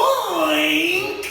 Joink!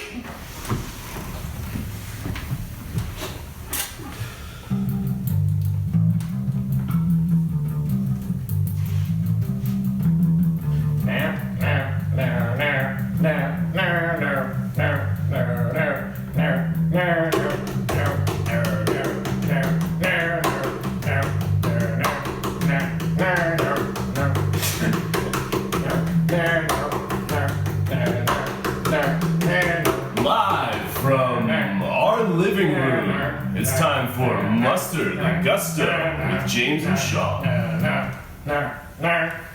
Live from our living room, it's time for Mustard the Gusto with James and Shaw.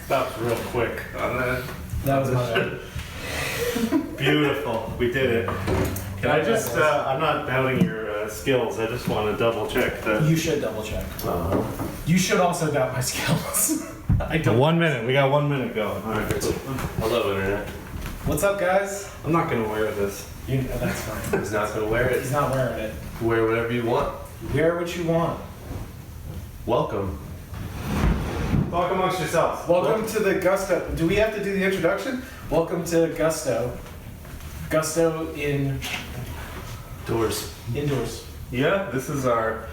Stops real quick on that. That was my bad. Beautiful. We did it. Can I just, I'm not doubting your skills. I just want to double check that. You should double check. You should also doubt my skills. I don't. 1 minute. We got 1 minute going. All right. Hello, Internet. What's up, guys? I'm not going to wear this. That's fine. He's not going to wear He's it. not wearing it. Wear whatever you want. Wear what you want. Welcome. Talk amongst yourselves. Welcome to the Gusto. Do we have to do the introduction? Welcome to Gusto. Gusto Doors. indoors. Yeah, this is our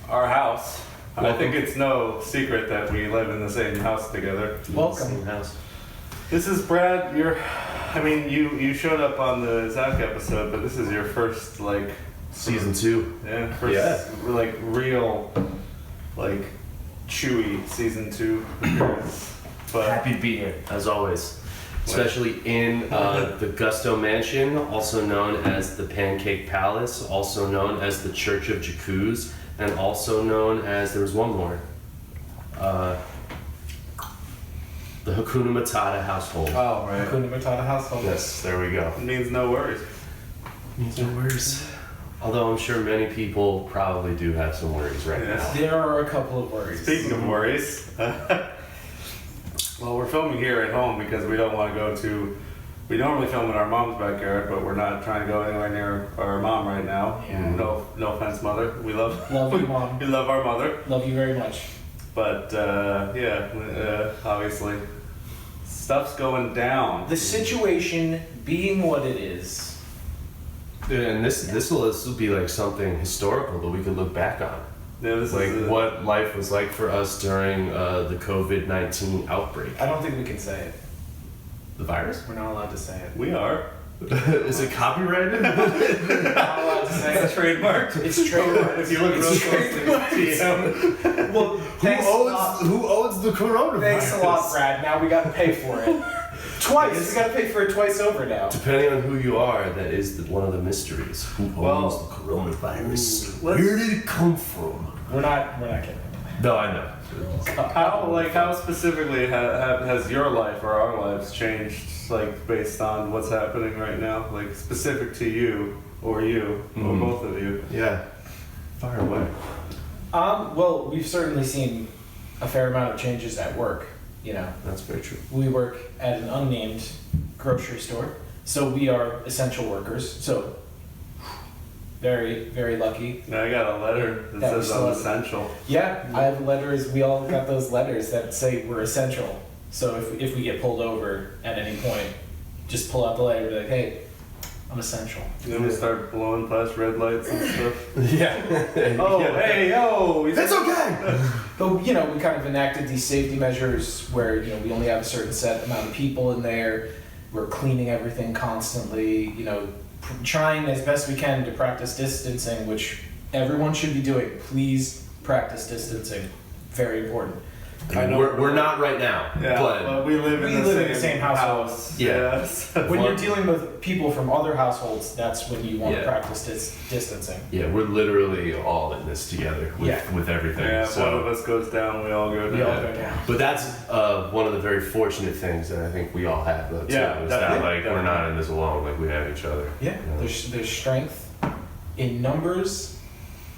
house. I Welcome. think it's no secret that we live in the same house together. Welcome. Same house. This is Brad. You showed up on the Zach episode, but this is your first Season 2. first real chewy season 2 appearance. But Happy to be here, as always. Especially in the Gusto Mansion, also known as the Pancake Palace, also known as the Church of Jacuz, and also known as, there was one more, the Hakuna Matata household. oh right, Hakuna Matata household. Yes, there we go. it means no worries. No worries. Although I'm sure many people probably do have some worries right Yes. now. There are a couple of worries. Speaking of worries, well, we're filming here at home because we don't want to go to. We normally film in our mom's backyard, but we're not trying to go anywhere near our mom right now. Yeah. No offense, mother. We love Love you, Mom. we love our mother, Love you very much. but obviously, stuff's going down. The situation being what it is. And this will be like something historical that we could look back on. Yeah, this Like is what life was like for us during the COVID-19 outbreak. I don't think we can say it. The virus? We're not allowed to say it. we are. Is it copyrighted? We're not allowed to say It's it. trademarked. It's trademarked. If you look real It's closely, trademarked. Well, thanks a lot. who owns the coronavirus? Thanks a lot, Brad. Now we gotta pay for it. Twice. We gotta pay for it twice over now. Depending on who you are, that is one of the mysteries. Who owns Well, the coronavirus? let's- Where did it come from? We're not kidding. No, I know. How specifically has your life or our lives changed, based on what's happening right now, specific to you or both of you? Yeah. Fire away. Well, we've certainly seen a fair amount of changes at work. You know, That's very true. we work at an unnamed grocery store, so we are essential workers. So, very, very lucky. Now, I got a letter that That we says still I'm have- essential. Yeah, I have letters. We all got those letters that say we're essential. So if we get pulled over at any point, just pull out the letter and be like, hey, I'm essential. And then we start blowing past red lights and stuff. Yeah. Oh, hey, yo! It's okay! But we kind of enacted these safety measures where we only have a certain set amount of people in there. We're cleaning everything constantly. Trying as best we can to practice distancing, which everyone should be doing. Please practice distancing. Very important. I mean, we're not right now, Yeah, but we live in the same household. house. Yeah. Yes. When you're dealing with people from other households, that's when you want to Yeah. practice distancing. yeah, we're literally all in this together with, Yeah. with everything. Yeah, if one of So, us goes down, we all go We all down. go down. but that's one of the very fortunate things that I think we all have, though, too. Yeah, is that definitely, we're not in this alone. We have each other. Yeah, You know? there's strength in numbers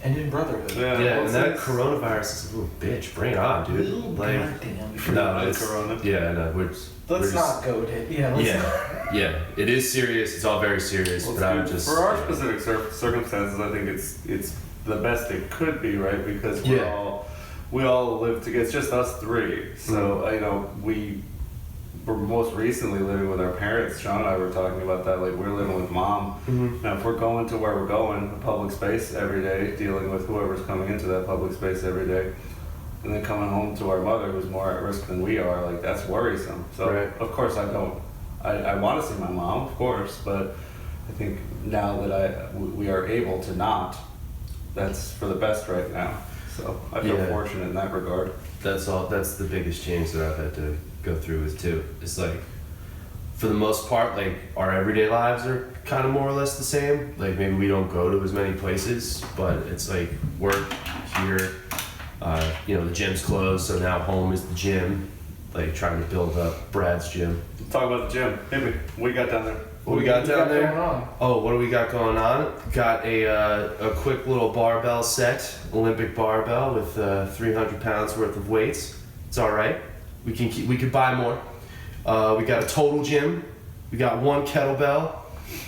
and in brotherhood. Yeah, Yeah, well, and that it's- coronavirus is a little bitch. Bring it on, dude. Goddamn. No, Not it's corona. Yeah, no, we're Let's just, not go to yeah. Let's Yeah, it is serious. It's all very serious. Well, but I would see, just for our specific circumstances, I think it's the best it could be, right? Because we all live together. It's just us three, so Mm-hmm. we're most recently living with our parents. Sean and I were talking about that. Like, we're living with mom. Now, if we're going to where we're going, a public space every day, dealing with whoever's coming into that public space every day, and then coming home to our mother who's more at risk than we are, like, that's worrisome. So, Right. of course, I want to see my mom, of course, but I think now that we are able to not, that's for the best right now. So I feel Yeah. fortunate in that regard. That's the biggest change that I've had to go through with too. It's like, for the most part, like our everyday lives are kind of more or less the same. Like maybe we don't go to as many places, but it's like work here. The gym's closed, so now home is the gym. Like trying to build up Brad's gym. Let's talk about the gym. Hit me. What you got down there? What we got down there? going on? Oh, what do we got going on? Got a quick little barbell set, Olympic barbell with 300 pounds worth of weights. It's all right. We could buy more. We got a total gym. We got 1 kettlebell,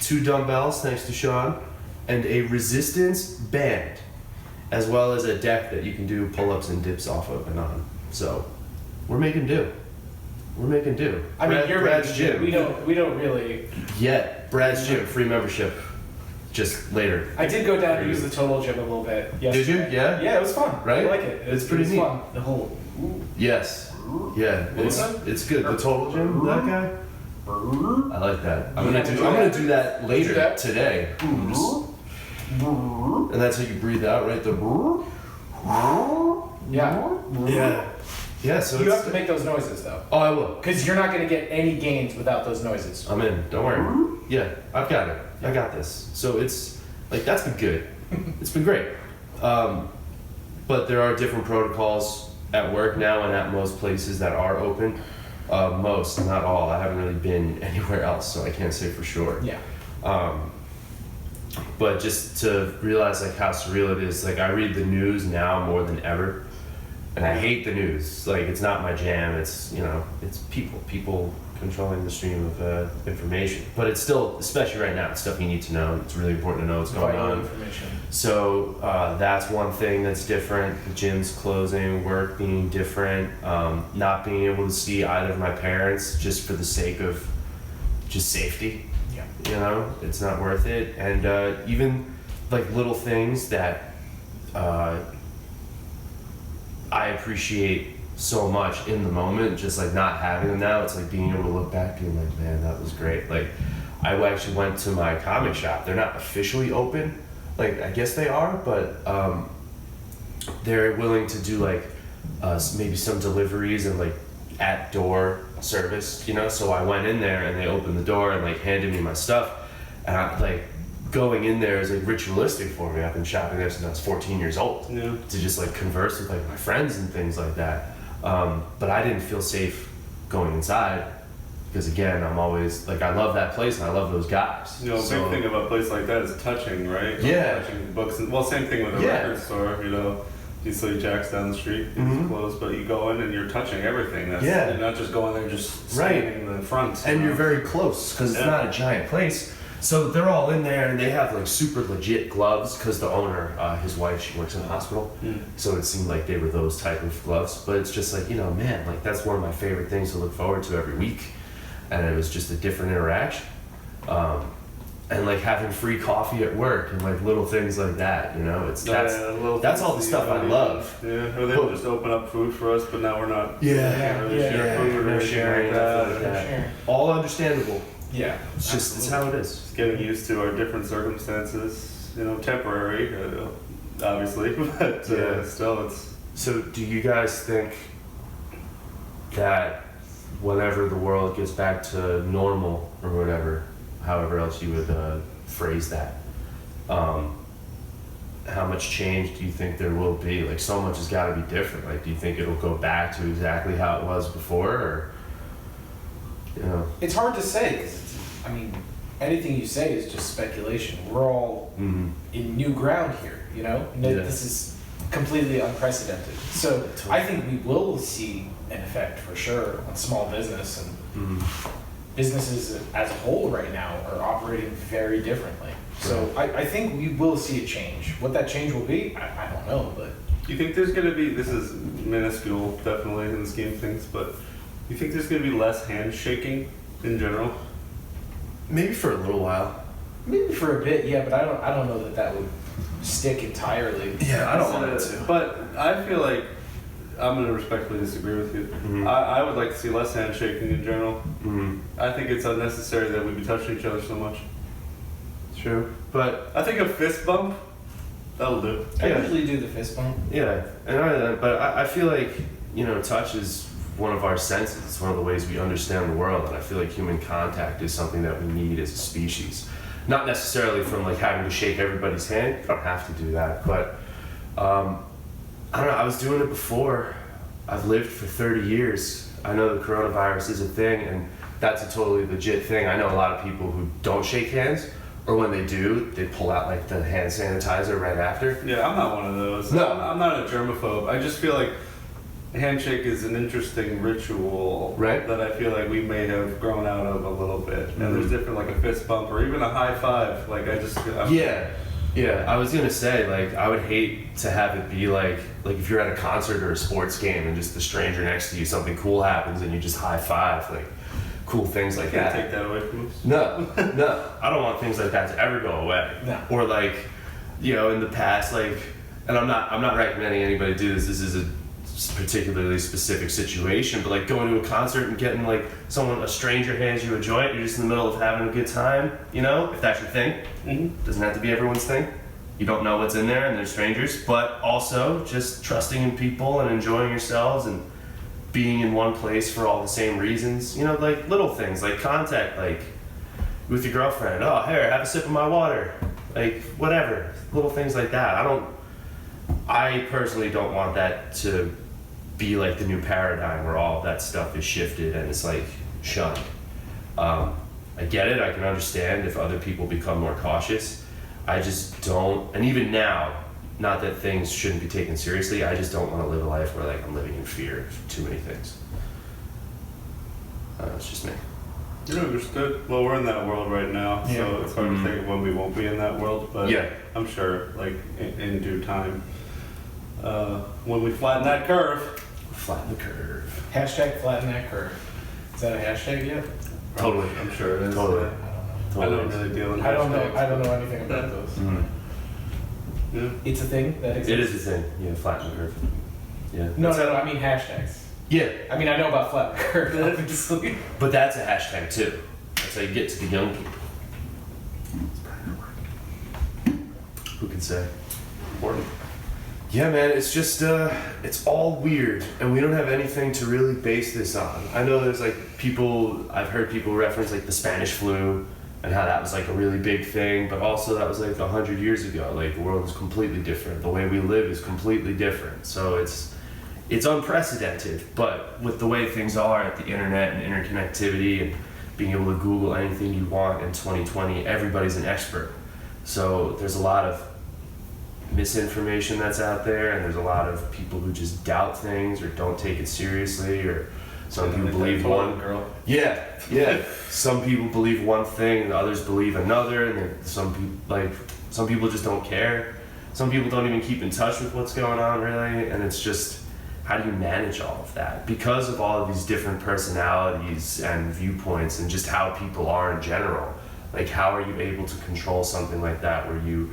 2 dumbbells, thanks to Sean, and a resistance band, as well as a deck that you can do pull-ups and dips off of and on. So, we're making do. We're making do. I mean, you're Brad's making gym. We don't really. Yet, Brad's gym, free membership. Just later. I did go down and use the total gym a little bit. Did you? Yeah? Yeah, it was fun. Right? I like it. It's pretty it was neat. fun. The whole. Yes. Yeah, it's good. The total gym, that guy? I like that. I'm gonna do that later Do that? today. And that's how you breathe out, right? Yeah. Yeah. Yeah, so You it's, have to make those noises though, oh, I will. because you're not going to get any gains without those noises. I'm in. Don't worry. Yeah, I've got it. I got this. So it's like that's been good. It's been great. But there are different protocols at work now and at most places that are open. Most, not all. I haven't really been anywhere else, so I can't say for sure. Yeah. But just to realize like how surreal it is, like I read the news now more than ever, and I hate the news. Like it's not my jam. It's it's people controlling the stream of information. But it's still, especially right now, it's stuff you need to know. It's really important to know what's going Vital on. information. So that's one thing that's different. The gym's closing, work being different, not being able to see either of my parents just for the sake of just safety. Yeah. It's not worth it. And even like little things that I appreciate so much in the moment, just like not having them now, it's like being able to look back being like, man, that was great. Like I actually went to my comic shop. They're not officially open, like I guess they are, but they're willing to do like maybe some deliveries and like at door service, so I went in there and they opened the door and like handed me my stuff, and I like going in there is like ritualistic for me. I've been shopping there since I was 14 years old. Yeah. To just like converse with like my friends and things like that. But I didn't feel safe going inside because again, I'm always like, I love that place and I love those guys. A big thing about a place like that is touching, right? Yeah. Touching books. Well, same thing with a Yeah. record store, You see Jack's down the street, it's closed, but you go in and you're touching everything. Yeah. You're not just going there, just Right. standing in the front. And you're very close because it's Yeah. not a giant place. So they're all in there and they have like super legit gloves because the owner, his wife, she works in the hospital. So it seemed like they were those type of gloves. But it's just like, man, like that's one of my favorite things to look forward to every week. And it was just a different interaction. And like having free coffee at work and like little things like that, that's all the stuff I love. Yeah, or they'll just open up food for us, but now we're not. Yeah, Can't really share food or no anything sharing, like nothing like that. that. Sharing. All understandable. Yeah. It's just, it's how it is. Just getting used to our different circumstances, temporary, obviously, but Yeah. still it's. So do you guys think that whenever the world gets back to normal or whatever, however else you would phrase that, how much change do you think there will be? Like so much has got to be different. Like do you think it'll go back to exactly how it was before, or It's hard to say because anything you say is just speculation. We're all in new ground here, This is completely unprecedented. So I think we will see an effect for sure on small business and businesses as a whole right now are operating very differently. So I think we will see a change. What that change will be, I don't know, but Do you think there's going to be, this is minuscule definitely in the scheme of things, but You think there's gonna be less handshaking in general? Maybe for a little while. Maybe for a bit, yeah, but I don't know that would stick entirely. Yeah, I don't want it to. But I feel like I'm gonna respectfully disagree with you. Mhm. I would like to see less handshaking in general. Mm-hmm. I think it's unnecessary that we be touching each other so much. True. But I think a fist bump, that'll do. I Yeah. usually do the fist bump. yeah, but I feel like, touch is one of our senses. It's one of the ways we understand the world, and I feel like human contact is something that we need as a species. Not necessarily from like having to shake everybody's hand. You don't have to do that, but I don't know. I was doing it before. I've lived for 30 years. I know the coronavirus is a thing, and that's a totally legit thing. I know a lot of people who don't shake hands, or when they do, they pull out like the hand sanitizer right after. Yeah, I'm not one of those. No. I'm not a germaphobe. I just feel like a handshake is an interesting ritual, Right. that I feel like we may have grown out of a little bit. And there's different, like a fist bump or even a high five. Like Yeah, I was gonna say, like, I would hate to have it be like if you're at a concert or a sports game and just the stranger next to you, something cool happens and you just high five, like cool things like Can't that. take that away from us. No, I don't want things like that to ever go away. No. Or like, in the past, like, and I'm not recommending anybody do this. This is a particularly specific situation, but like going to a concert and getting like a stranger hands you a joint, you're just in the middle of having a good time, if that's your thing. Mm-hmm. Doesn't have to be everyone's thing. You don't know what's in there and they're strangers, but also just trusting in people and enjoying yourselves and being in one place for all the same reasons. Like little things like contact, like with your girlfriend. Oh, here, have a sip of my water. Like whatever, little things like that. I personally don't want that to be like the new paradigm where all of that stuff is shifted and it's like shunned. I get it, I can understand if other people become more cautious. I just don't, and even now, not that things shouldn't be taken seriously, I just don't want to live a life where like I'm living in fear of too many things. It's just me. You understood. Well, we're in that world right now, Yeah. so it's hard to think of when we won't be in that world, but Yeah. I'm sure, like, in due time. When we flatten that curve. Flatten the curve. Hashtag flatten that curve. Is that a hashtag yet? Totally. I'm sure it is. Totally. I don't really deal in I don't know. hashtags. I don't know anything about those. Mhm. Yeah. It's a thing that exists. It is a thing. Yeah, flatten the curve. Yeah. No, I mean hashtags. Yeah, I mean, I know about flatten the curve, obviously. but that's a hashtag too. That's how you get to the young people. It's probably not working. Who can say? Important. Yeah, man, it's just, it's all weird, and we don't have anything to really base this on. I know there's like I've heard people reference like the Spanish flu and how that was like a really big thing, but also that was like 100 years ago. Like the world is completely different. The way we live is completely different. So it's unprecedented, but with the way things are at the internet and interconnectivity and being able to Google anything you want in 2020, everybody's an expert. So there's a lot of misinformation that's out there, and there's a lot of people who just doubt things or don't take it seriously, or some people believe one girl. yeah some people believe one thing and others believe another, and then some people just don't care. Some people don't even keep in touch with what's going on really, and it's just, how do you manage all of that because of all of these different personalities and viewpoints and just how people are in general? Like, how are you able to control something like that where you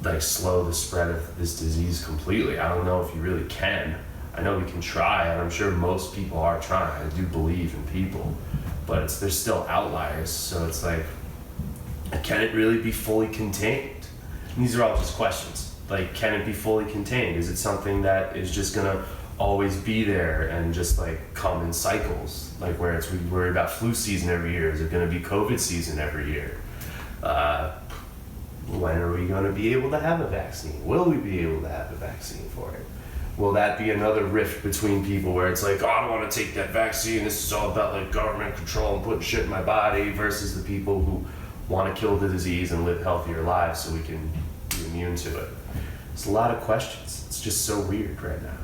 like slow the spread of this disease completely? I don't know if you really can. I know we can try, and I'm sure most people are trying. I do believe in people, but there's still outliers. So it's like, can it really be fully contained? And these are all just questions. Like, can it be fully contained? Is it something that is just gonna always be there and just like come in cycles? Like where we worry about flu season every year. Is it gonna be COVID season every year? When are we going to be able to have a vaccine? Will we be able to have a vaccine for it? Will that be another rift between people where it's like, oh, I don't want to take that vaccine, this is all about like government control and putting shit in my body, versus the people who want to kill the disease and live healthier lives so we can be immune to it? It's a lot of questions. It's just so weird right now.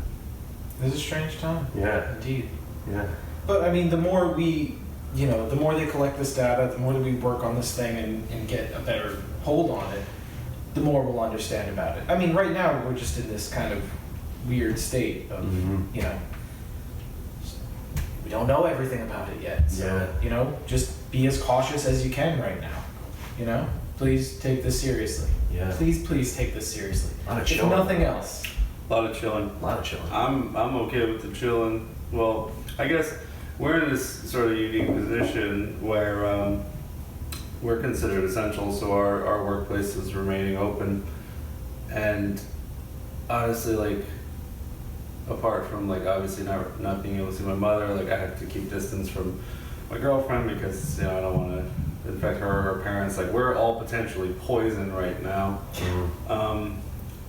It's a strange time. Yeah. Indeed. Yeah. But I mean, the more the more they collect this data, the more that we work on this thing and get a better hold on it, the more we'll understand about it. I mean, right now we're just in this kind of weird state of, Mhm. don't know everything about it yet. So, just be as cautious as you can right now. Please take this seriously. Yeah. Please take this seriously. A lot of If chilling. nothing else. A lot of chilling. I'm okay with the chilling. Well, I guess we're in this sort of unique position where we're considered essential, so our workplace is remaining open. And honestly, like, apart from like obviously not being able to see my mother, like I have to keep distance from my girlfriend because I don't want to infect her or her parents. Like, we're all potentially poison right now.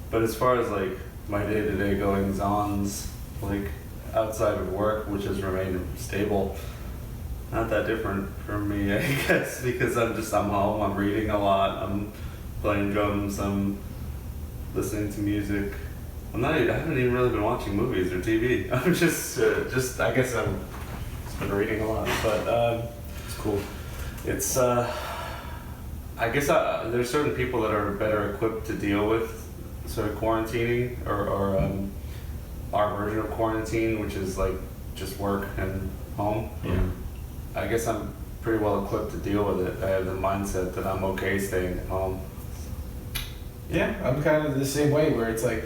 But as far as like my day-to-day goings-ons, like outside of work, which has remained stable, not that different from me, I guess, because I'm home, I'm reading a lot, I'm playing drums, I'm listening to music. I haven't even really been watching movies or TV. I'm just I guess I'm just been reading a lot, but It's cool. it's I guess there's certain people that are better equipped to deal with sort of quarantining or our version of quarantine, which is like just work and home. Yeah. I guess I'm pretty well equipped to deal with it. I have the mindset that I'm okay staying at home. Yeah, I'm kind of the same way where it's like,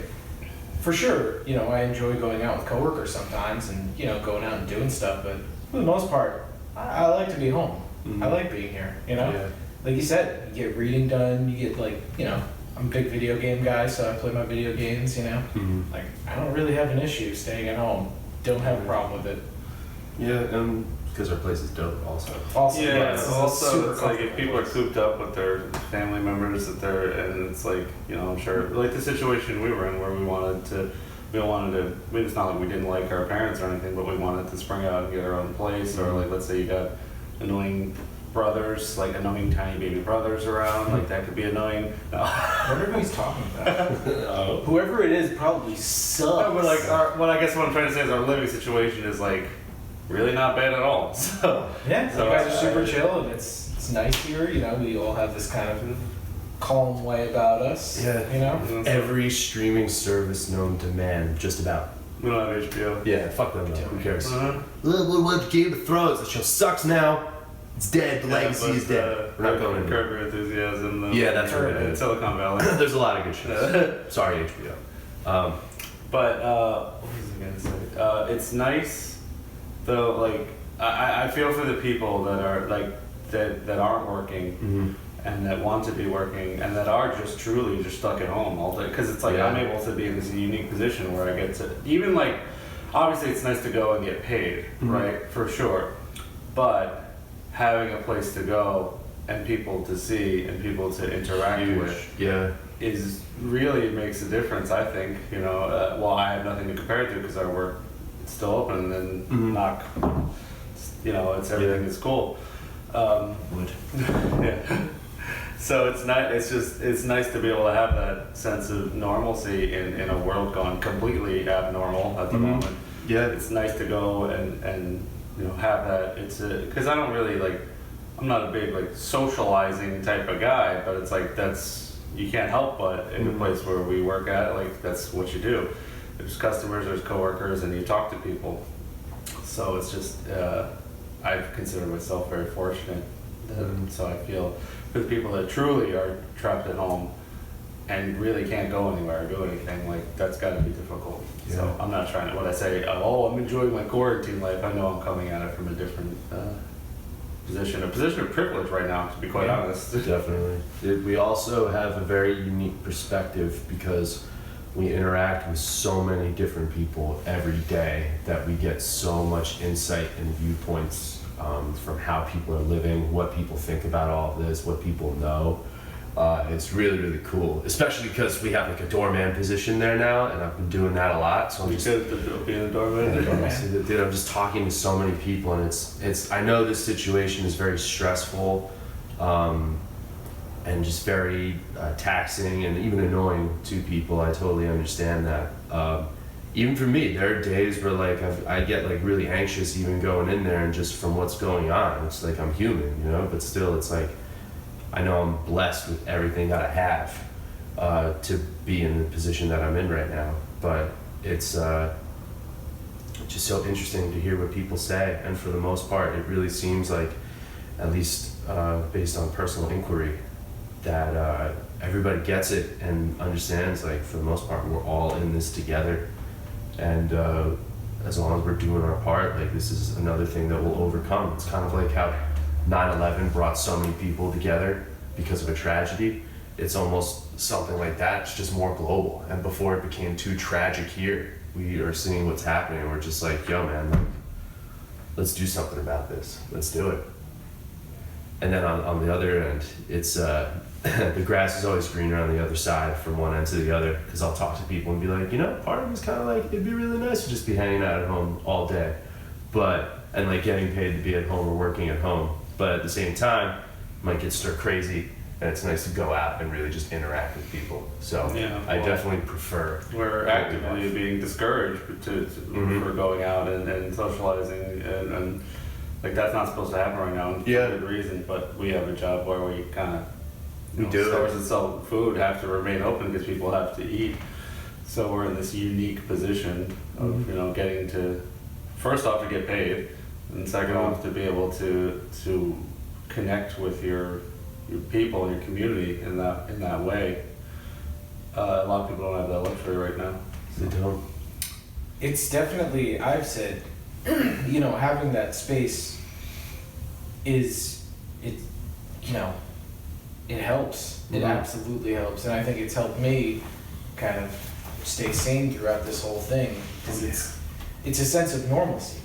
for sure, I enjoy going out with coworkers sometimes and, going out and doing stuff, but for the most part, I like to be home. Mm-hmm. I like being here, Yeah. Like you said, you get reading done, you get like, I'm a big video game guy, so I play my video games, Mm-hmm. Like, I don't really have an issue staying at home. Don't have a problem with it. Yeah, because our place is dope also. Also, Yeah, it's also super it's like if people are comfortable. cooped up with their family members and it's like, I'm sure, like the situation we were in where we wanted to, it's not like we didn't like our parents or anything, but we wanted to spring out and get our own place, or like let's say you got annoying brothers, like annoying tiny baby brothers around, like that could be annoying. No. What everybody's talking about? Whoever it is probably sucks. No, but like, I guess what I'm trying to say is our living situation is like really not bad at all. So Yeah, So, you guys are super uh, chill, and it's nice here. We all have this kind of calm way about us. Yeah. Every streaming service known to man, just about. we don't have HBO. Yeah, fuck them though. Who cares? Uh-huh. We'll watch Game of Thrones. The show sucks now. It's dead. The legacy is dead. We're not going Curb Your Enthusiasm. Yeah, that's right. Silicon Valley. There's a lot of good shows. Sorry, HBO. But what was I gonna say? It's nice though. Like I feel for the people that are like that aren't working Mm-hmm. and that want to be working and that are just truly just stuck at home all day. Because it's like Yeah. I'm able to be in this unique position where I get to even like obviously it's nice to go and get paid, Mhm. right? For sure, but having a place to go and people to see and people to interact with Yeah. is really makes a difference. I think well, I have nothing to compare it to because our work is still open and Mhm. knock, it's everything is cool. Would. Yeah. So it's nice. It's nice to be able to have that sense of normalcy in a world gone completely abnormal at the Mhm. moment. Yeah. It's nice to go and have that. It's because I don't really like. I'm not a big like socializing type of guy, but it's like you can't help but in the Mhm. place where we work at, like that's what you do. There's customers, there's coworkers, and you talk to people. So it's just I consider myself very fortunate. So I feel for the people that truly are trapped at home and really can't go anywhere or do anything, like that's got to be difficult. So Yeah. I'm not trying to, when I say, I'm enjoying my quarantine life, I know I'm coming at it from a different position of privilege right now, to be quite honest. Definitely. We also have a very unique perspective because we interact with so many different people every day that we get so much insight and viewpoints from how people are living, what people think about all of this, what people know. It's really, really cool, especially because we have like a doorman position there now, and I've been doing that a lot. So I'm just being a doorman. Dude, I'm just talking to so many people, and it's. I know this situation is very stressful, and just very taxing and even annoying to people. I totally understand that. Even for me, there are days where like I get like really anxious even going in there, and just from what's going on, it's like I'm human, But still, it's like I know I'm blessed with everything that I have to be in the position that I'm in right now. But it's it's just so interesting to hear what people say. And for the most part, it really seems like, at least based on personal inquiry, that everybody gets it and understands, like, for the most part, we're all in this together. And as long as we're doing our part, like, this is another thing that we'll overcome. It's kind of like how 9/11 brought so many people together because of a tragedy. It's almost something like that. It's just more global. And before it became too tragic here, we are seeing what's happening. And we're just like, yo, man, like, let's do something about this. Let's do it. And then on the other end, it's the grass is always greener on the other side from one end to the other. Because I'll talk to people and be like, you know, part of it's kind of like, it'd be really nice to just be hanging out at home all day. And like getting paid to be at home or working at home. But at the same time, might get stir crazy. And it's nice to go out and really just interact with people. So Yeah, I well, definitely prefer. We're actively being discouraged for going out and socializing, and like that's not supposed to happen right now, and for good reason. But we have a job where we kind of stores that sell food have to remain open because people have to eat. So we're in this unique position of getting to, first off, to get paid, and second off, to be able to connect with your people and your community in that way. A lot of people don't have that luxury right now. They don't. It's definitely, I've said, having that space it helps. It absolutely helps. And I think it's helped me kind of stay sane throughout this whole thing, because it's a sense of normalcy,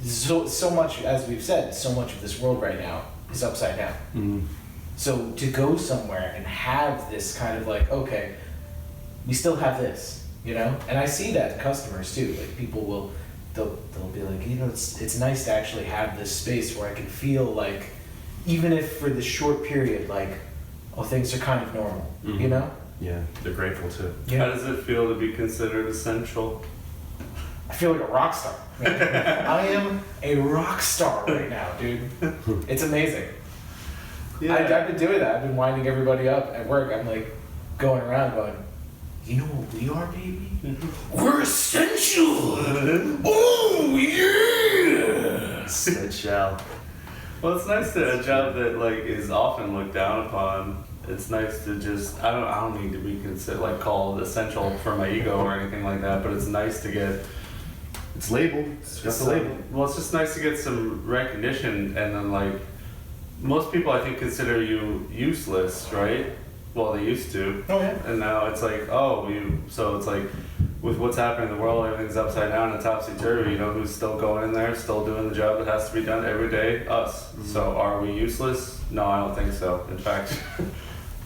So much, as we've said, so much of this world right now is upside down. Mm-hmm. So to go somewhere and have this kind of like, okay, we still have this, And I see that in customers too. Like people they'll be like, it's nice to actually have this space where I can feel like, even if for this short period, like, oh, things are kind of normal, Yeah, they're grateful too. Yeah. How does it feel to be considered essential? I feel like a rock star. I am a rock star right now, dude. It's amazing. Yeah. I've been doing that. I've been winding everybody up at work. I'm like going around going, you know what we are, baby? We're essential. Oh yeah. Essential. Well, it's nice that a job that like is often looked down upon. It's nice to just I don't need to be called essential for my ego or anything like that. But it's nice to get. It's labeled. It's got the label. Well, it's just nice to get some recognition, and then like most people I think consider you useless, right? Well, they used to. Oh yeah. And now it's like, so it's like, with what's happening in the world, everything's upside down and topsy-turvy. Who's still going in there, still doing the job that has to be done every day? Us. Mm-hmm. So are we useless? No, I don't think so. In fact,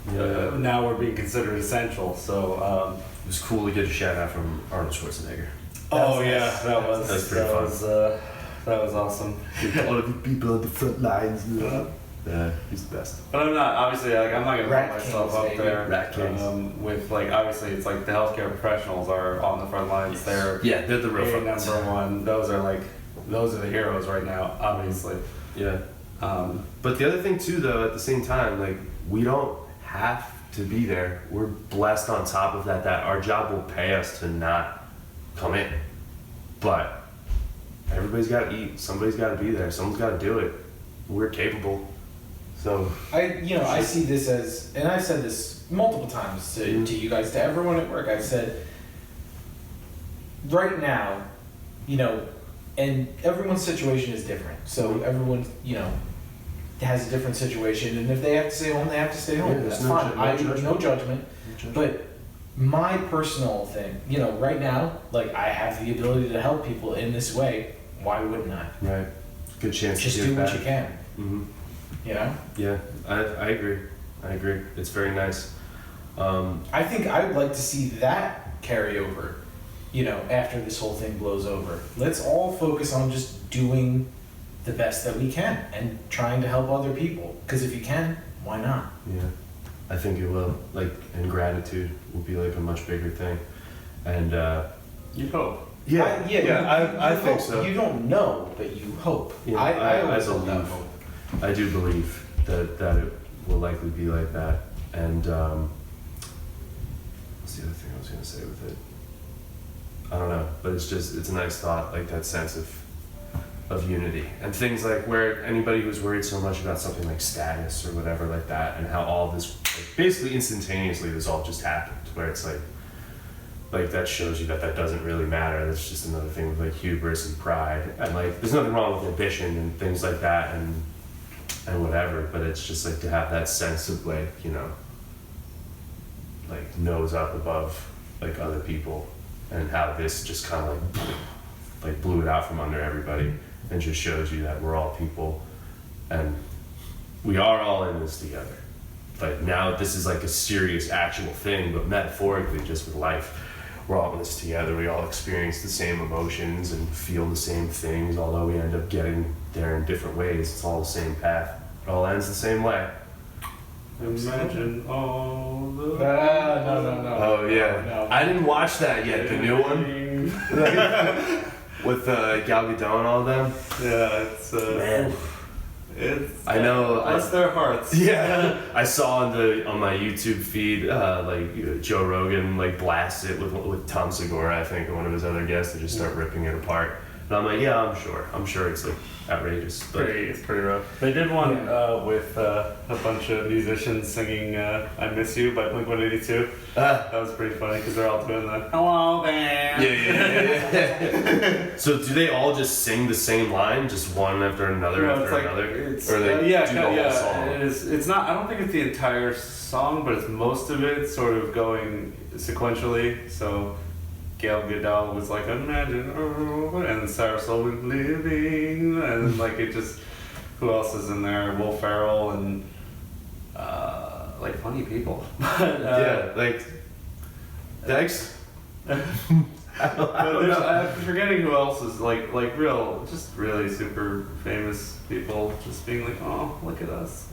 now we're being considered essential. So it was cool to get a shout out from Arnold Schwarzenegger. That was pretty fun. That was awesome. All of the people on the front lines. Yeah, he's the best. But I'm not, obviously, like, I'm not going to put myself up there. Rat Kings. With, like, obviously, it's like the healthcare professionals are on the front lines. They're the real front lines. number one. Those are the heroes right now, obviously. Yeah. But the other thing, too, though, at the same time, like, we don't have to be there. We're blessed on top of that our job will pay us to not come in. But everybody's got to eat. Somebody's got to be there. Someone's got to do it. We're capable. So I see this as, and I've said this multiple times to you guys, to everyone at work. I've said, right now, and everyone's situation is different. So everyone, has a different situation, and if they have to stay home, they have to stay home. Yeah, that's fine. No judgment. But my personal thing, right now, like, I have the ability to help people in this way. Why wouldn't I? Right. Good chance Just to do give what back. you can. Mm-hmm. Yeah, I agree. It's very nice. I think I would like to see that carry over, after this whole thing blows over. Let's all focus on just doing the best that we can and trying to help other people. Because if you can, why not? Yeah, I think it will. And gratitude will be like a much bigger thing. And You'd hope. I think hope. so. You don't know, but you hope. Yeah, I always hold that believe. hope. I do believe that it will likely be like that. And what's the other thing I was going to say with it? I don't know, but it's a nice thought, like that sense of unity and things like where anybody who's worried so much about something like status or whatever like that, and how all this like, basically instantaneously this all just happened, where it's like that shows you that doesn't really matter. That's just another thing with like hubris and pride, and like there's nothing wrong with ambition and things like that and whatever, but it's just like to have that sense of like, you know, like nose up above like other people, and how this just kind of like blew it out from under everybody and just shows you that we're all people and we are all in this together. Like now this is like a serious actual thing, but metaphorically just with life, we're all in this together. We all experience the same emotions and feel the same things, although we end up getting there in different ways. It's all the same path. It all ends the same way. Imagine all the... No. Oh yeah. No. I didn't watch that yet, the new one. With Gal Gadot and all of them. Yeah, it's... Man. It's... I know. Bless their hearts. Yeah. I saw on my YouTube feed, like Joe Rogan like blast it with Tom Segura, I think, and one of his other guests, to just start ripping it apart. And I'm like, yeah, I'm sure it's like outrageous. But It's pretty rough. They did one with a bunch of musicians singing "I Miss You" by Blink-182. That was pretty funny because they're all doing the "Hello there." Yeah. So do they all just sing the same line, just one after another No, after it's like, another, it's, or they yeah, do the whole song? It is. It's not. I don't think it's the entire song, but it's most of it sort of going sequentially. So Gail Gadot was like, "Imagine," and Sarah Silverman living, and like it just. Who else is in there? Will Ferrell and like funny people. Yeah, like thanks. I'm forgetting who else is like real, just really super famous people just being like, oh, look at us,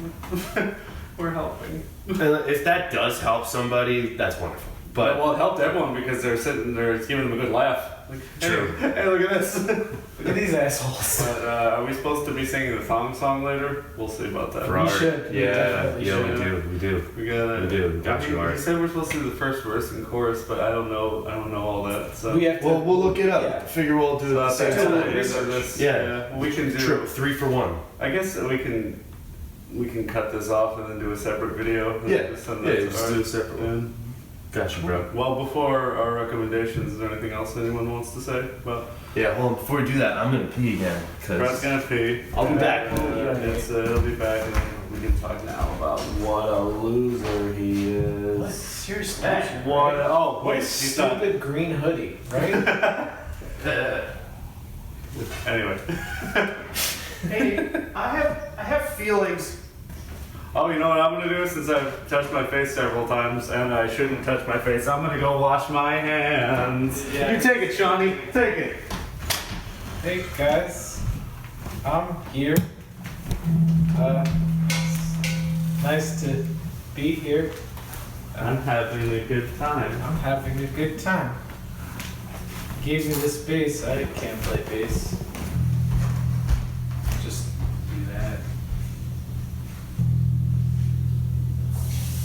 we're helping. And if that does help somebody, that's wonderful. But Well, it helped everyone because they're sitting there, it's giving them a good laugh. Like, True. Hey, look at this. Look at these assholes. But are we supposed to be singing the thong song later? We'll see about that. for We art, should. We yeah, definitely yeah, should. we do. We gotta. We do. We got you, Art. He said we're supposed to do the first verse and chorus, but I don't know all that. So We have to. Well, we'll look it up. Yeah. Figure we'll do it at the same that's time. it. This. Yeah. We can do. Trip 3 for 1. I guess we can cut this off and then do a separate video. And Yeah. just send Yeah, that to just Art. do a separate one. And- Gotcha, bro. Well, before our recommendations, is there anything else anyone wants to say? Well, Yeah, well, before we do that, I'm gonna pee again. Brad's gonna pee. I'll be back. He'll be back, and then we can talk now about what a loser he is. What? Seriously? What? Oh, What wait, a he's done. stupid green hoodie, right? Anyway. Hey, I have feelings. Oh, you know what I'm gonna do? Since I've touched my face several times and I shouldn't touch my face, I'm gonna go wash my hands. Yeah. You take it, Shawnee. Take it. Hey guys, I'm here. Nice to be here. I'm having a good time. I'm having a good time. Gave me this bass. I can't play bass. Just do that.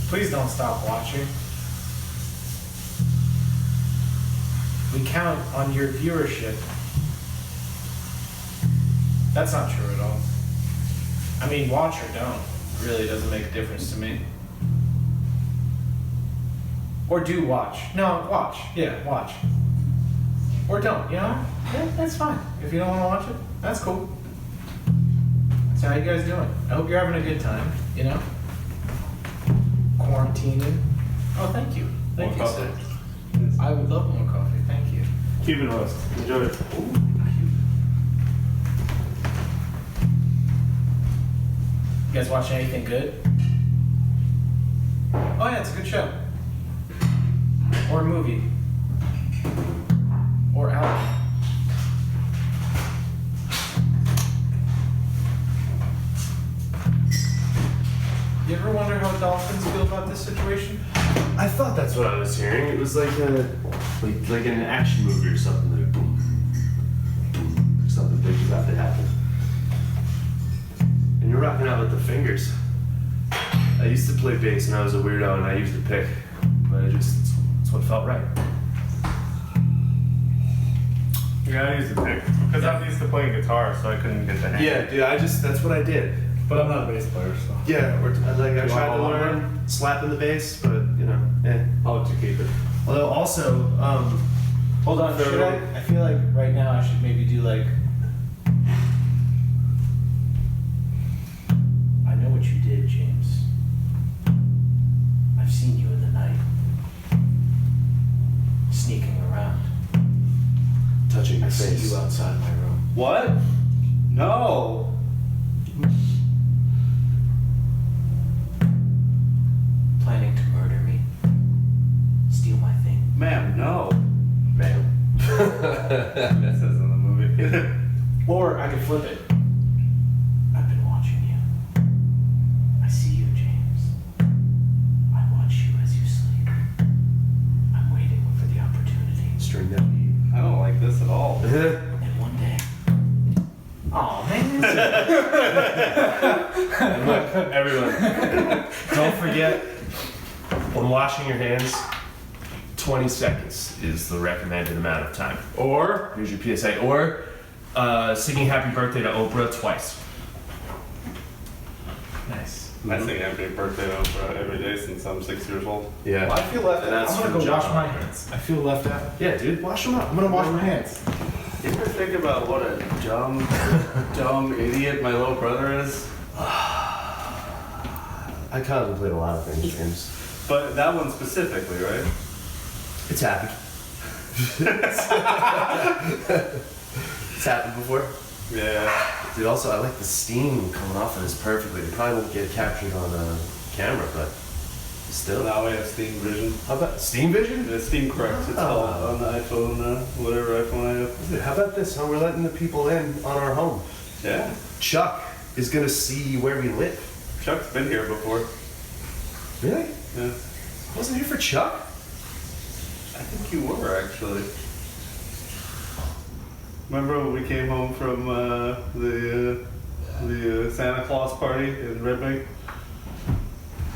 Please don't stop watching. We count on your viewership. That's not true at all. I mean, watch or don't. It really doesn't make a difference to me. Or do watch. No, watch. Yeah, watch. Or don't, you know? Yeah, that's fine. If you don't want to watch it, that's cool. So how you guys doing? I hope you're having a good time, you know? Quarantining. Oh, thank you. Thank you, More sir. coffee. I would love more coffee. Thank you. Cuban roast. Enjoy it. You guys watching anything good? Oh yeah, it's a good show. Or a movie. Or album. You ever wonder how dolphins feel about this situation? I thought that's what I was hearing. It was like like an action movie or something. Like boom, boom, something big is about to happen. And you're rocking out with the fingers. I used to play bass and I was a weirdo and I used to pick, but it's what felt right. Yeah, I used to pick because I'm used to playing guitar, so I couldn't get the hang. Yeah, dude, that's what I did. But I'm not a bass player, so Yeah, I tried to want to learn slapping the bass, but I'll let you keep it. Although also, Hold on, So- should I feel like right now I should maybe do like. I know what you did, James. I've seen you in the night. Sneaking around. touching I your see face. you outside my room. What? No. Planning to murder me? Steal my thing? Ma'am, no. Ma'am. It says in the movie. Or I could flip it. I've been watching you. I see you, James. I watch you as you sleep. I'm waiting for the opportunity. String that beat. I don't like this at all. And one day. Aw, man. And look, everyone, don't forget, when washing your hands, 20 seconds is the recommended amount of time. Or, here's your PSA, or singing happy birthday to Oprah twice. Nice. I sing happy birthday to Oprah every day since I'm 6 years old. Yeah. Well, I feel left And out. that's I'm gonna from go wash John. my hands. I feel left out. Yeah, dude, wash them up. I'm gonna wash my hands. You ever think about what a dumb idiot my little brother is? I contemplate a lot of things, James. But that one specifically, right? It's happy. It's happened before. Yeah. Dude, also, I like the steam coming off of this perfectly. It probably won't get captured on camera, but still. Now we have Steam Vision. How about Steam Vision? The Steam Correct, it's called on the iPhone, whatever iPhone I have. Dude, how about this? How we're letting the people in on our home. Yeah. Chuck is gonna see where we live. Chuck's been here before. Really? Yeah. I wasn't here for Chuck. I think you were actually. Remember when we came home from the Santa Claus party in Red Bank?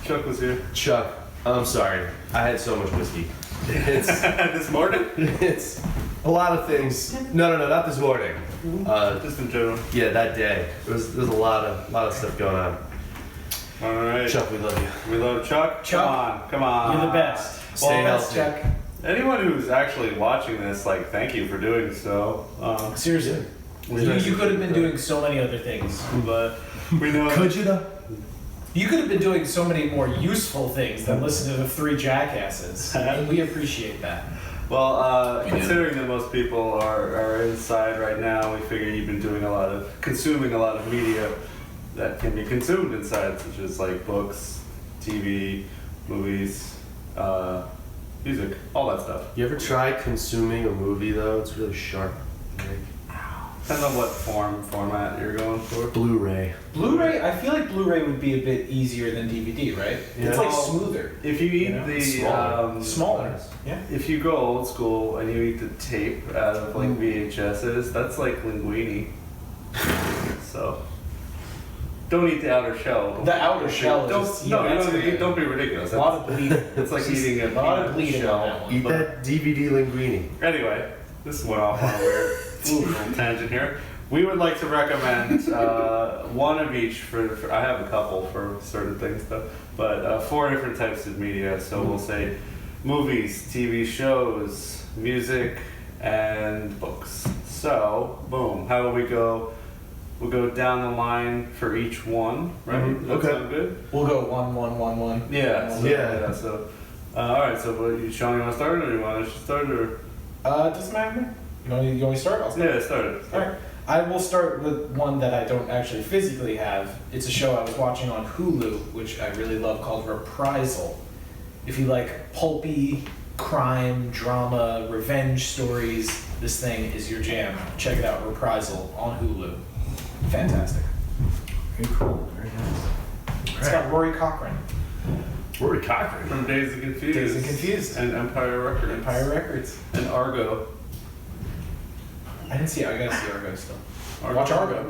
Chuck was here. Chuck, I'm sorry. I had so much whiskey. It's This morning? it's a lot of things. No, not this morning. Just in general. Yeah, that day. There's a lot of stuff going on. All right. Chuck, we love you. We love Chuck. Chuck, Come on. You're the best. Stay Best, healthy. Chuck. Anyone who's actually watching this, like, thank you for doing so. Seriously. You could have been doing so many other things. But we know. Could you though? You could have been doing so many more useful things than listen to the three jackasses. And we appreciate that. Well, considering that most people are inside right now, we figure you've been consuming a lot of media that can be consumed inside, such as like books, TV, movies, music, all that stuff. You ever try consuming a movie though? It's really sharp. Depends on what format you're going for. Blu-ray. Blu-ray, I feel like Blu-ray would be a bit easier than DVD, right? Yeah. It's like smoother. If you eat You know, the smaller. Smaller. Yeah. if you go old school and you eat the tape out of like VHSs, that's like linguine. So don't eat the outer shell. The outer shell is Don't, just, no, yeah, that's don't be ridiculous. a lot of bleeding. It's like eating a lot of peanut bleeding shell. on that one. Eat that DVD linguine. Anyway, this went off on a weird little tangent here. We would like to recommend one of each for I have a couple for certain things though, but 4 different types of media. So we'll say movies, TV shows, music, and books. So boom, how do we go? We'll go down the line for each one, right? Mhm. That Okay. sound good? We'll go 1, 1, 1, 1. Yeah. So, Yeah. So, all right. So, Sean, you want to start, or you want to start, or? Doesn't matter to me. You want me to start? I'll start. Yeah, start it. Alright. I will start with one that I don't actually physically have. It's a show I was watching on Hulu, which I really love, called Reprisal. If you like pulpy, crime, drama, revenge stories, this thing is your jam. Check it out, Reprisal on Hulu. Fantastic. Very cool. Very nice. It's got Rory Cochrane. Rory Cochrane. From Days of Confused. Days of Confused. And Empire Records. Empire Records. And Argo. I didn't see it. I gotta see Argo still. Watch Argo.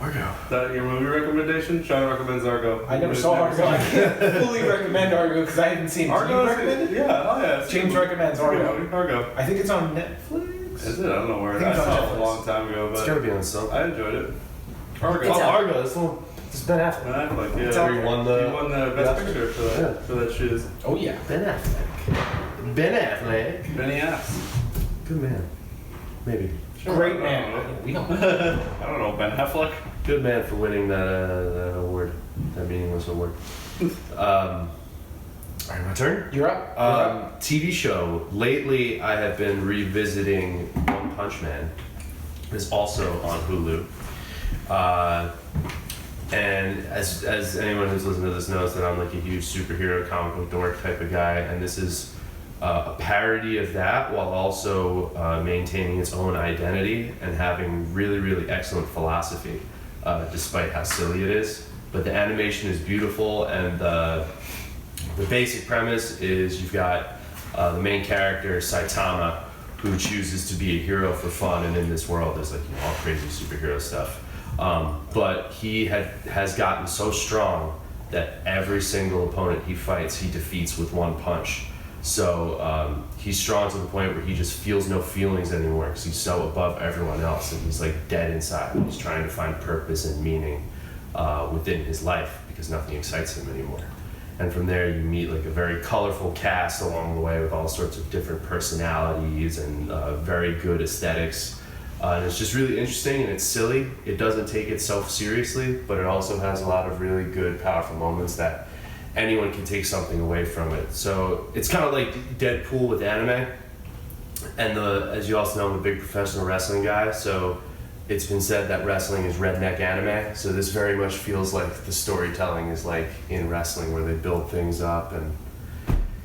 Argo. Is that your movie recommendation? Sean recommends Argo. I never saw Argo. I can't fully recommend Argo because I haven't seen it. Do you Argo recommend it? Yeah, oh yeah. James recommends Argo. Argo. I think it's on Netflix. Netflix. Is it? I don't know where I it think is. I it's on saw it a Netflix. long time ago, It's but gotta be on something. I enjoyed it. It's Argo. out. Argo. It's Ben Affleck. Ben Affleck, yeah. It's out. He won He won the best Oscar. picture for Yeah. that shoes. Oh yeah. Ben Affleck. Ben Affleck. Benny Ass. Good man. Maybe. Sure, Great I man. don't know. We don't. I don't know, Ben Affleck. Good man for winning that award. That meaningless award. Alright, my turn. You're up. TV show. Lately, I have been revisiting One Punch Man. It's also on Hulu. And as anyone who's listened to this knows that I'm like a huge superhero comic book dork type of guy, and this is a parody of that while also maintaining its own identity and having really, really excellent philosophy, despite how silly it is. But the animation is beautiful, and the basic premise is you've got the main character, Saitama, who chooses to be a hero for fun, and in this world there's like all crazy superhero stuff. But he has gotten so strong that every single opponent he fights, he defeats with one punch. So he's strong to the point where he just feels no feelings anymore because he's so above everyone else, and he's like dead inside. And he's trying to find purpose and meaning within his life because nothing excites him anymore. And from there, you meet like a very colorful cast along the way with all sorts of different personalities and very good aesthetics. And it's just really interesting and it's silly. It doesn't take itself seriously, but it also has a lot of really good, powerful moments that anyone can take something away from it. So it's kind of like Deadpool with anime. And as you also know, I'm a big professional wrestling guy, so it's been said that wrestling is redneck anime. So this very much feels like the storytelling is like in wrestling where they build things up, and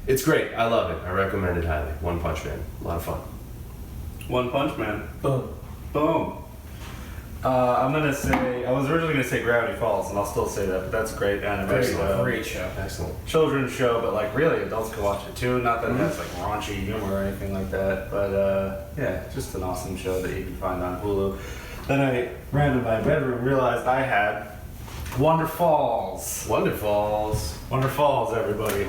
it's great. I love it. I recommend it highly. One Punch Man. A lot of fun. One Punch Man. Boom. Boom. I'm gonna say, I was originally gonna say Gravity Falls, and I'll still say that, but that's a great anime. Great show. Excellent. Children's show, but like really adults can watch it too. Not that it has like raunchy humor or anything like that, but yeah, just an awesome show that you can find on Hulu. Then I ran to my bedroom, realized I had Wonder Falls. Wonderfalls. Wonder Falls, everybody.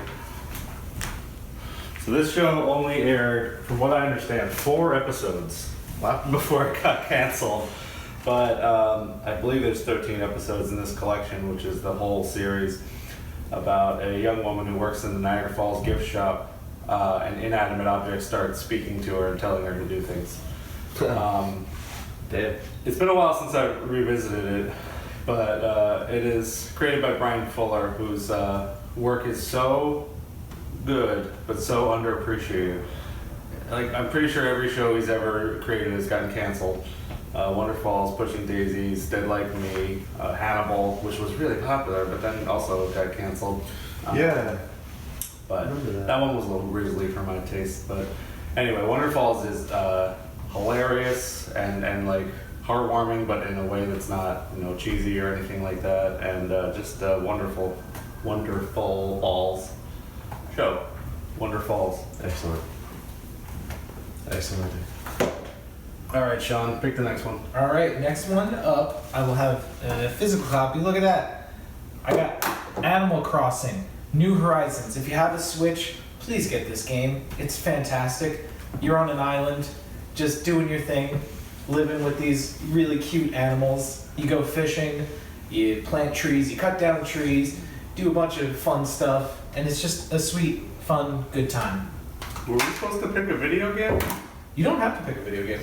So this show only aired, from what I understand, 4 episodes before it got canceled. But I believe there's 13 episodes in this collection, which is the whole series about a young woman who works in the Niagara Falls gift shop. And inanimate objects start speaking to her and telling her to do things. Damn. It's been a while since I revisited it, but it is created by Brian Fuller, whose work is so good but so underappreciated. Like, I'm pretty sure every show he's ever created has gotten canceled. Wonder Falls, Pushing Daisies, Dead Like Me, Hannibal, which was really popular, but then also got canceled. Yeah. But Remember that one was a little grisly for my taste. But anyway, Wonder Falls is hilarious and like heartwarming, but in a way that's not, you know, cheesy or anything like that. And just wonderful Falls show. Wonder Falls. Excellent. Excellent. All right, Sean, pick the next one. All right, next one up, I will have a physical copy. Look at that. I got Animal Crossing, New Horizons. If you have a Switch, please get this game. It's fantastic. You're on an island, just doing your thing, living with these really cute animals. You go fishing, you plant trees, you cut down trees, do a bunch of fun stuff, and it's just a sweet, fun, good time. Were we supposed to pick a video game? You don't have to pick a video game.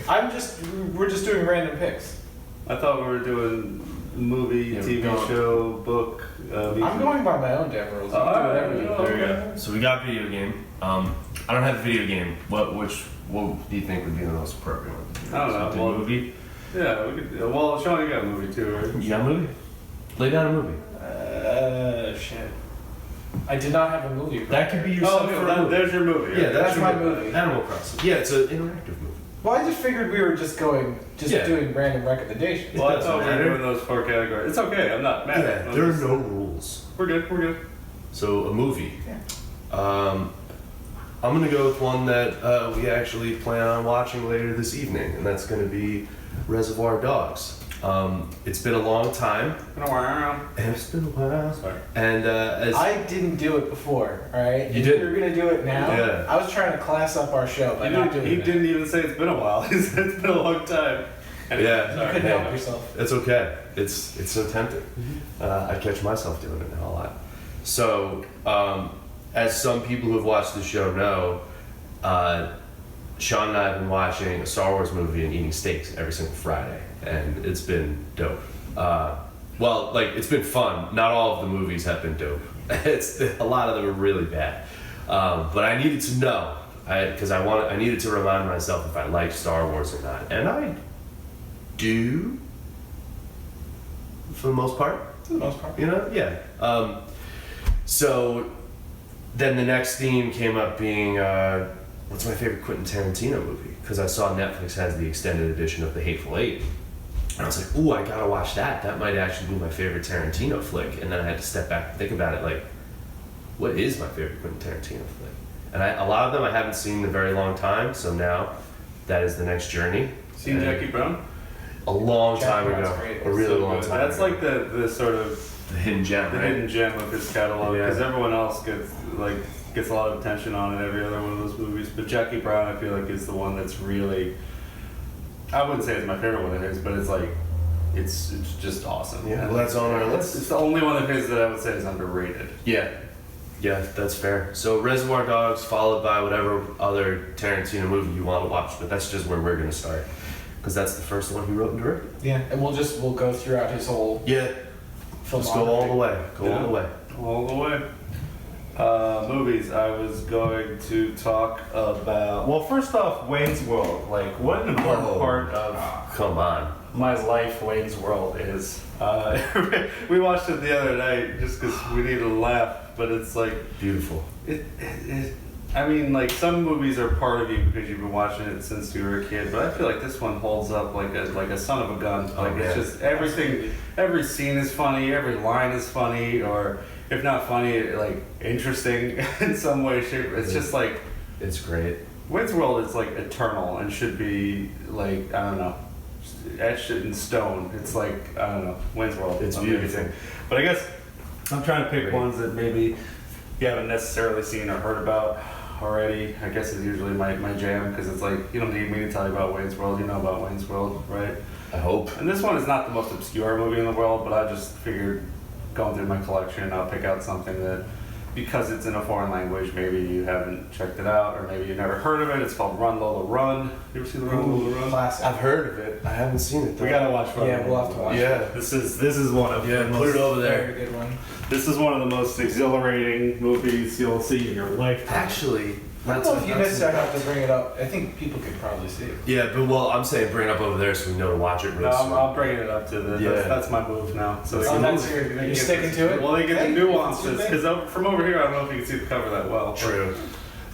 We're just doing random picks. I thought we were doing movie, Yeah, TV we're going. show, book. I'm going by my own damn rules. You can do whatever you want. There you go. So we got video game. I don't have a video game. What do you think would be the most appropriate one? I don't know. Something Well, movie? Yeah, we could. Well, Sean, you got a movie too, right? You got a movie? Lay down a movie. Shit. I did not have a movie. That could be your Oh, sub for a that, movie. there's your movie. Yeah, that's your my movie. Animal Crossing. Yeah, it's an interactive movie. Well, I just figured we were just Yeah. doing random recommendations. Well, I doesn't thought we were matter. doing those 4 categories. It's okay. I'm not mad. Yeah, there are no rules. We're good. We're good. So a movie. Yeah. I'm gonna go with one that we actually plan on watching later this evening, and that's gonna be Reservoir Dogs. It's been a long time. Been a while. It's been a while. Sorry. And as I didn't do it before, all right? You If didn't? You're gonna do it now. Yeah. I was trying to class up our show by not doing He it. didn't even say it's been a while. He said it's been a long time. Anyway, Yeah. You sorry. couldn't Hey. help yourself. it's okay. It's so tempting. I catch myself doing it now a lot. So, as some people who have watched the show know, Sean and I have been watching a Star Wars movie and eating steaks every single Friday, and it's been dope. Well, like, it's been fun. Not all of the movies have been dope. A lot of them are really bad. But I needed to know, because I needed to remind myself if I liked Star Wars or not, and I do, for the most part. For the most part. You know, yeah. So then the next theme came up being, what's my favorite Quentin Tarantino movie? Because I saw Netflix has the extended edition of The Hateful Eight. And I was like, ooh, I gotta watch that. That might actually be my favorite Tarantino flick. And then I had to step back and think about it, like, what is my favorite Quentin Tarantino flick? And a lot of them I haven't seen in a very long time, so now that is the next journey. Seen And Jackie Brown? A long Jackie time Brown's ago. great. A really So long good. time That's ago. like the sort of the hidden gem, the right? hidden gem of his catalog, Yeah. because everyone else gets a lot of attention on in every other one of those movies. But Jackie Brown, I feel like, is the one that's really, I wouldn't say it's my favorite one of his, but it's like, it's just awesome. Yeah, well, that's on our list. It's the only one of his that I would say is underrated. Yeah, that's fair. So Reservoir Dogs followed by whatever other Tarantino movie you want to watch, but that's just where we're gonna start, because that's the first one he wrote and directed. Yeah, and we'll go throughout his whole Yeah, filmography. let's go all the way. Go all the way. All the way. Movies. I was going to talk about. Well, first off, Wayne's World. Like, what an important Oh. part of Come on. my life Wayne's World is. We watched it the other night just because we needed to laugh, but it's like Beautiful. I mean, like, some movies are part of you because you've been watching it since you were a kid, but I feel like this one holds up like a son of a gun. Oh, Like, it's man. just everything. Every scene is funny. Every line is funny, or if not funny, like interesting in some way, shape. It's just like It's great. Wayne's World is like eternal and should be like, I don't know, etched in stone. It's like, I don't know, Wayne's World. It's amazing. beautiful. But I guess I'm trying to pick Great. ones that maybe you haven't necessarily seen or heard about already. I guess is usually my jam, because it's like, you don't need me to tell you about Wayne's World. You know about Wayne's World, right? I hope. And this one is not the most obscure movie in the world, but I just figured, going through my collection, I'll pick out something that, because it's in a foreign language, maybe you haven't checked it out, or maybe you've never heard of it. It's called Run Lola Run. You ever seen the Run Lola Run? Classic. I've heard of it. I haven't seen it though. We gotta watch Run Yeah, Lola we'll have to Run. watch Yeah. This is one of Yeah, the put most, it over Very there. good one. this is one of the most exhilarating movies you'll see in your lifetime. Actually, I don't know if you necessarily have to bring it up. I think people could probably see it. Yeah, but well, I'm saying bring it up over there so we know to watch it No, real soon. I'm bringing it up to the. Yeah. That's my move now. So Oh, that's you're sticking to it? Well, they get Hey, the nuances, that's because from over here, I don't know if you can see the cover that well. True.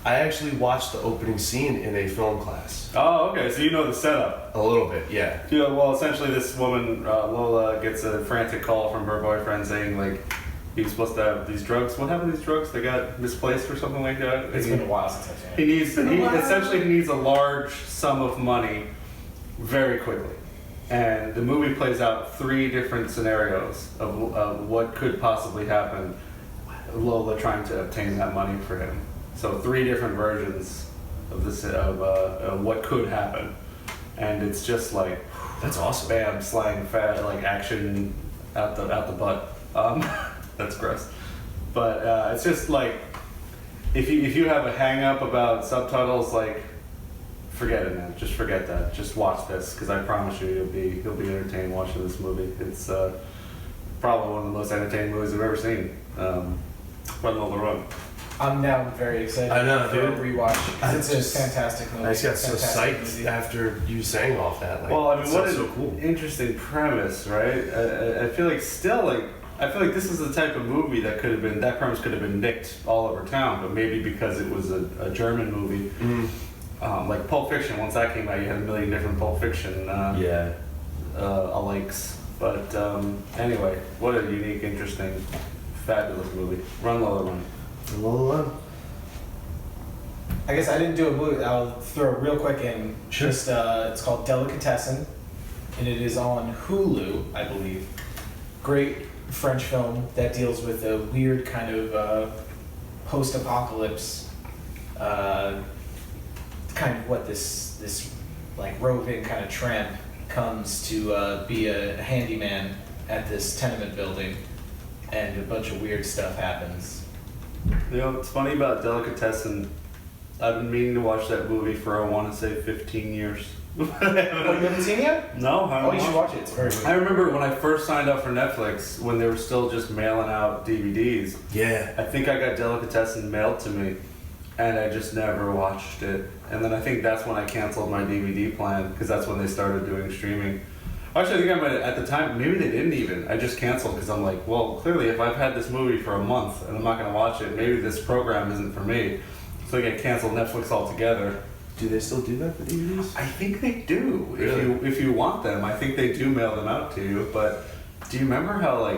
I actually watched the opening scene in a film class. Oh, okay. So you know the setup. A little bit, yeah. Yeah, well, essentially, this woman, Lola, gets a frantic call from her boyfriend saying, like, he was supposed to have these drugs. What happened to these drugs? They got misplaced or something like that? It's been a while since I've seen He it. needs, essentially, he needs a large sum of money very quickly. And the movie plays out 3 different scenarios of what could possibly happen, Lola trying to obtain that money for him. So 3 different versions of this, of what could happen. And it's just like, That's awesome. bam, slang, fat, like action out the butt. That's gross. But it's just like, if you have a hang up about subtitles, like, forget it, man. Just forget that. Just watch this, because I promise you, you'll be entertained watching this movie. It's probably one of the most entertaining movies I've ever seen. Run Lola Run. I'm now very excited I know, for a dude. rewatch. 'Cause I it's just- a fantastic movie. I just got so Fantastic psyched movie. after you saying all that. Like, Well, I mean, it what sounds an so cool. interesting premise, right? I feel like still, like, I feel like this is the type of movie that premise could have been nicked all over town, but maybe because it was a German movie, like Pulp Fiction. Once that came out, you had a million different Pulp Fiction Yeah. alikes. But anyway, what a unique, interesting, fabulous movie. Run Lola Run. Well, I guess I didn't do a movie. I'll throw real quick in. Sure. Just it's called Delicatessen. and it is on Hulu, I believe. Great French film that deals with a weird kind of post-apocalypse, kind of what this like roving kind of tramp comes to be a handyman at this tenement building, and a bunch of weird stuff happens. You know, it's funny about Delicatessen. I've been meaning to watch that movie for, I want to say, 15 years. Oh, you haven't seen it yet? No, I Oh, haven't you should watch it. It's very good. I remember when I first signed up for Netflix, when they were still just mailing out DVDs. Yeah. I think I got Delicatessen mailed to me, and I just never watched it. And then I think that's when I canceled my DVD plan, because that's when they started doing streaming. Actually, I think I might, at the time, maybe they didn't even. I just canceled because I'm like, well, clearly if I've had this movie for a month and I'm not going to watch it, maybe this program isn't for me. So I get canceled Netflix altogether. Do they still do that for DVDs? I think they do. Really? If you want them, I think they do mail them out to you. But do you remember how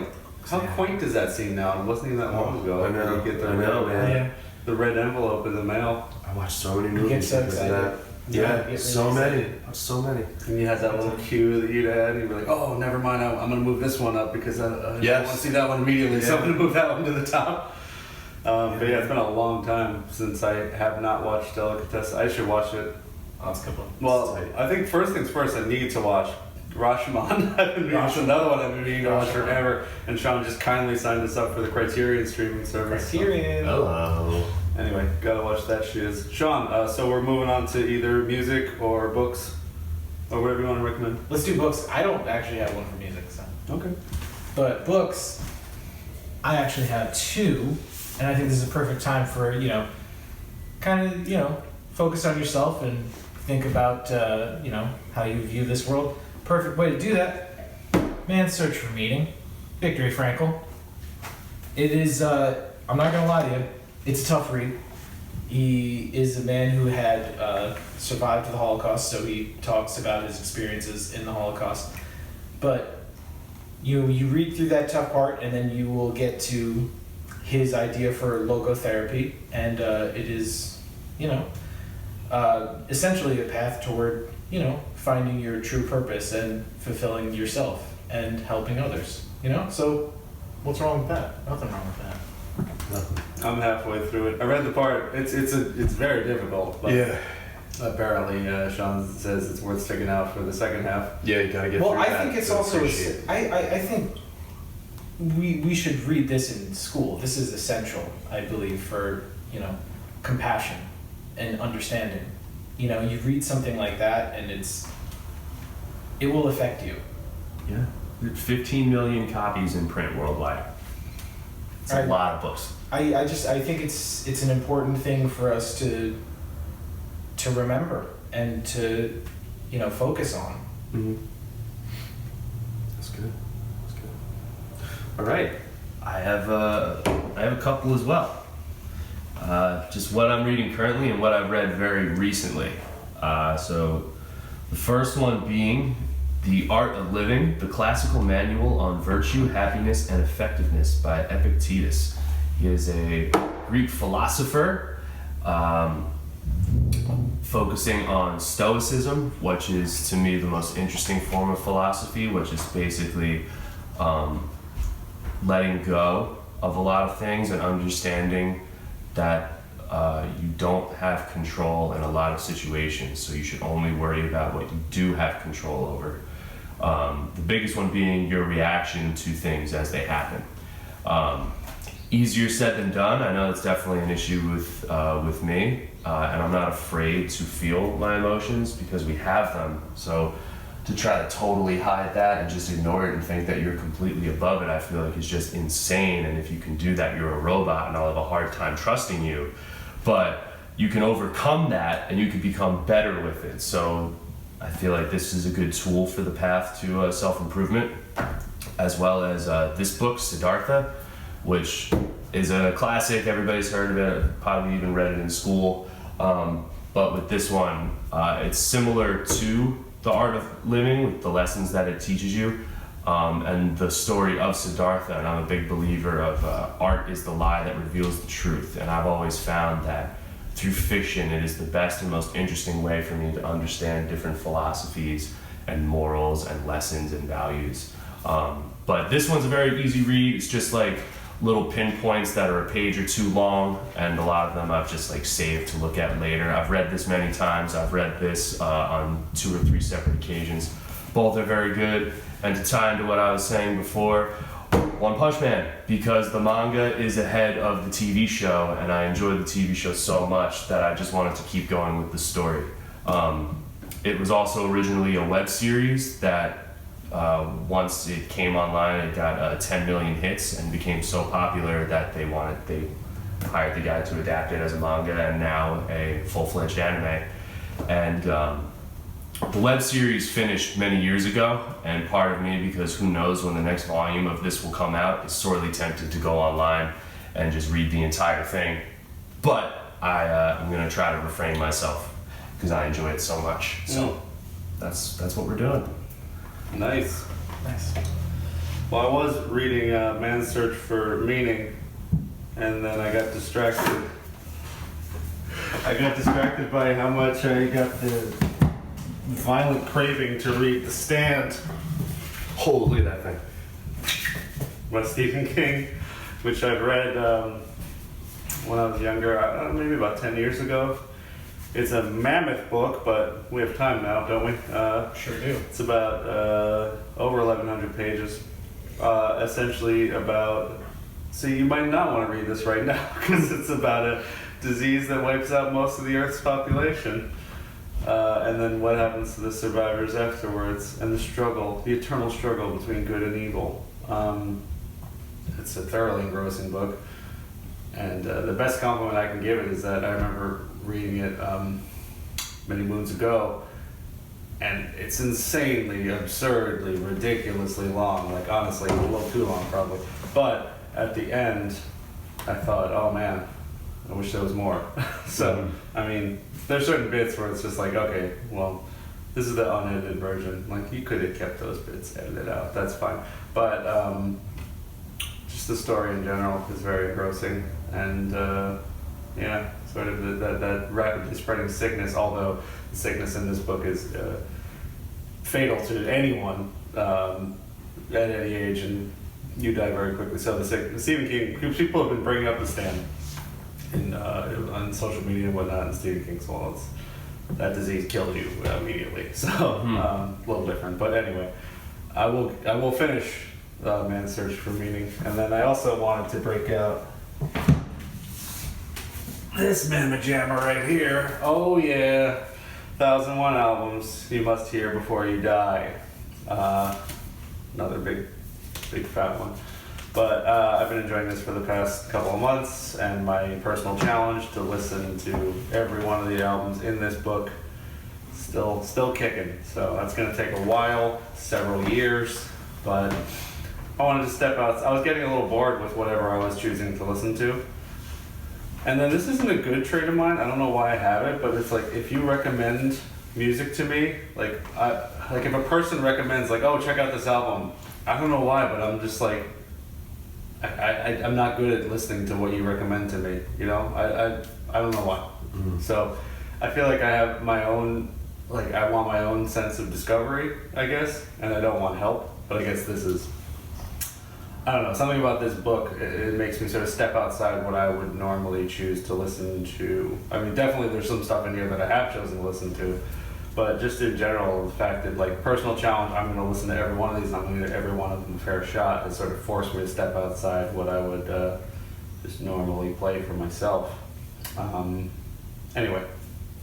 quaint does that seem now? It wasn't even that long ago. I know. You get the I know, man. Yeah. the red envelope in the mail. I watched so many You movies get so because of excited. that. Yeah, Yeah, you get really so many. excited. So many. And you had that little cue that you'd had, and you'd be like, oh, never mind, I'm going to move this one up because I want Yes. to see that one immediately, so I'm Yeah. going to move that one to the top. But yeah, it's been a long time since I have not watched Delicatessen. I should watch it. Oh, it's a good one. Well, I think first things first, I need to watch Rashomon. That's another one I've been meaning to watch forever, and Sean just kindly signed us up for the Criterion streaming service. so- Criterion. Hello. Anyway, gotta watch that shiz. Sean, so we're moving on to either music or books, or whatever you want to recommend. Let's do books. I don't actually have one for music, so. Okay. But books, I actually have two, and I think this is a perfect time for, kind of, focus on yourself and think about, how you view this world. Perfect way to do that. Man's Search for Meaning, Viktor Frankl. It is, I'm not gonna lie to you, it's a tough read. He is a man who had survived the Holocaust, so he talks about his experiences in the Holocaust. But you read through that tough part, and then you will get to his idea for logotherapy, and it is, essentially a path toward, finding your true purpose and fulfilling yourself and helping others. So what's wrong with that? Nothing wrong with that. I'm halfway through it. I read the part. It's very difficult. But Yeah. Apparently, Sean says it's worth sticking out for the second half. Yeah, you gotta get Well, through I that think it's to also. appreciate it. I think we should read this in school. This is essential, I believe, for compassion and understanding. You read something like that, and it will affect you. Yeah. 15 million copies in print worldwide. It's a Right. lot of books. I think it's an important thing for us to remember and to focus on. Mm-hmm. That's good. That's good. All right, I have a couple as well. Just what I'm reading currently and what I've read very recently. So the first one being The Art of Living: The Classical Manual on Virtue, Happiness, and Effectiveness by Epictetus. He is a Greek philosopher. Focusing on Stoicism, which is to me the most interesting form of philosophy, which is basically letting go of a lot of things and understanding that you don't have control in a lot of situations, so you should only worry about what you do have control over. The biggest one being your reaction to things as they happen. Easier said than done. I know it's definitely an issue with me, and I'm not afraid to feel my emotions because we have them. So to try to totally hide that and just ignore it and think that you're completely above it, I feel like is just insane. And if you can do that, you're a robot, and I'll have a hard time trusting you. But you can overcome that, and you can become better with it. So I feel like this is a good tool for the path to self-improvement, as well as this book, Siddhartha, which is a classic. Everybody's heard of it, probably even read it in school. But with this one, it's similar to The Art of Living, with the lessons that it teaches you, and the story of Siddhartha. And I'm a big believer of art is the lie that reveals the truth. And I've always found that through fiction, it is the best and most interesting way for me to understand different philosophies and morals and lessons and values. But this one's a very easy read. It's just like little pinpoints that are a page or two long, and a lot of them I've just like saved to look at later. I've read this many times. I've read this on 2 or 3 separate occasions. Both are very good. And to tie into what I was saying before, One Punch Man, because the manga is ahead of the TV show, and I enjoy the TV show so much that I just wanted to keep going with the story. It was also originally a web series that once it came online, it got 10 million hits and became so popular that they hired the guy to adapt it as a manga and now a full-fledged anime. And the web series finished many years ago, and part of me, because who knows when the next volume of this will come out, is sorely tempted to go online and just read the entire thing. But I'm gonna try to refrain myself because I enjoy it so much. So that's what we're doing. Nice. Nice. Well, I was reading Man's Search for Meaning, and then I got distracted. By how much I got the violent craving to read The Stand. Holy, that thing. By Stephen King, which I've read when I was younger, maybe about 10 years ago. It's a mammoth book, but we have time now, don't we? Sure do. It's about over 1,100 pages. Essentially about... See, you might not want to read this right now, because it's about a disease that wipes out most of the Earth's population. And then what happens to the survivors afterwards, and the struggle, the eternal struggle between good and evil. It's a thoroughly engrossing book. And the best compliment I can give it is that I remember reading it many moons ago, and it's insanely, absurdly, ridiculously long. Like, honestly, a little too long probably. But at the end, I thought, oh man, I wish there was more. So, I mean, there's certain bits where it's just like, okay, well, this is the unedited version. Like, you could have kept those bits edited out. That's fine. But just the story in general is very engrossing, and yeah, sort of that rapidly spreading sickness. Although the sickness in this book is fatal to anyone at any age, and you die very quickly. So the Stephen King, people have been bringing up The Stand on social media and whatnot, and Stephen King's, well, that disease killed you immediately. So a little different, but anyway, I will finish Man's Search for Meaning, and then I also wanted to break out this mamma jamma right here. Oh yeah, 1001 albums you must hear before you die. Another big fat one. But I've been enjoying this for the past couple of months, and my personal challenge to listen to every one of the albums in this book, still kicking. So that's gonna take a while, several years, but I wanted to step out. I was getting a little bored with whatever I was choosing to listen to. And then this isn't a good trait of mine. I don't know why I have it, but it's like, if you recommend music to me, like if a person recommends, like, oh, check out this album, I don't know why, but I'm just like, I'm not good at listening to what you recommend to me, you know? I don't know why. So I feel like I have my own, like, I want my own sense of discovery, I guess, and I don't want help, but I guess this is, I don't know, something about this book, it makes me sort of step outside what I would normally choose to listen to. I mean, definitely there's some stuff in here that I have chosen to listen to, but just in general, the fact that, like, personal challenge, I'm going to listen to every one of these, and I'm going to give every one of them a fair shot, has sort of forced me to step outside what I would just normally play for myself. Anyway,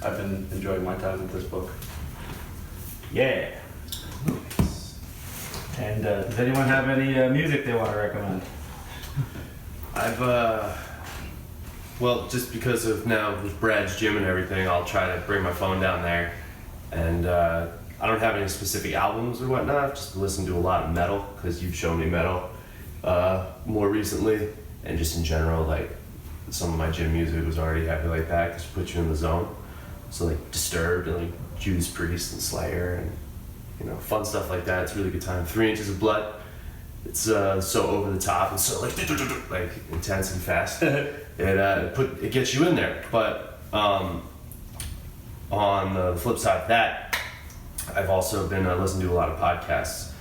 I've been enjoying my time with this book. Yeah. And does anyone have any music they want to recommend? I've well, just because of now with Brad's gym and everything, I'll try to bring my phone down there, and I don't have any specific albums or whatnot. I've just listened to a lot of metal, because you've shown me metal more recently, and just in general, like, some of my gym music was already happy like that, because it puts you in the zone. So like Disturbed and like Judas Priest and Slayer and, you know, fun stuff like that. It's a really good time. 3 Inches of Blood. It's so over the top and so like intense and fast. It gets you in there. But on the flip side of that, I've also been listening to a lot of podcasts,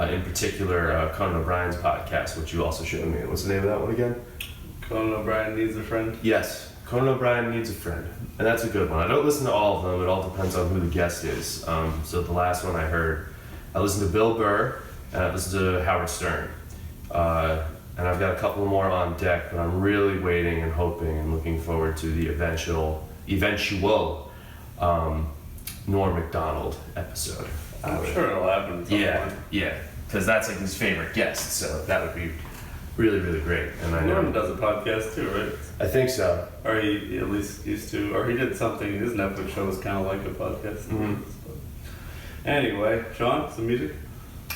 in particular Conan O'Brien's podcast, which you also showed me. What's the name of that one again? Conan O'Brien Needs a Friend. Yes, Conan O'Brien Needs a Friend, and that's a good one. I don't listen to all of them. It all depends on who the guest is. So the last one I heard, I listened to Bill Burr, and I listened to Howard Stern. And I've got a couple more on deck, but I'm really waiting and hoping and looking forward to the eventual Norm Macdonald episode. I'm sure it'll happen at some point. Yeah, because that's like his favorite guest, so that would be really, really great. And I know Norm does a podcast too, right? I think so. Or he at least used to, or he did something. His Netflix show was kind of like a podcast. Mhm. Anyway, Sean, some music?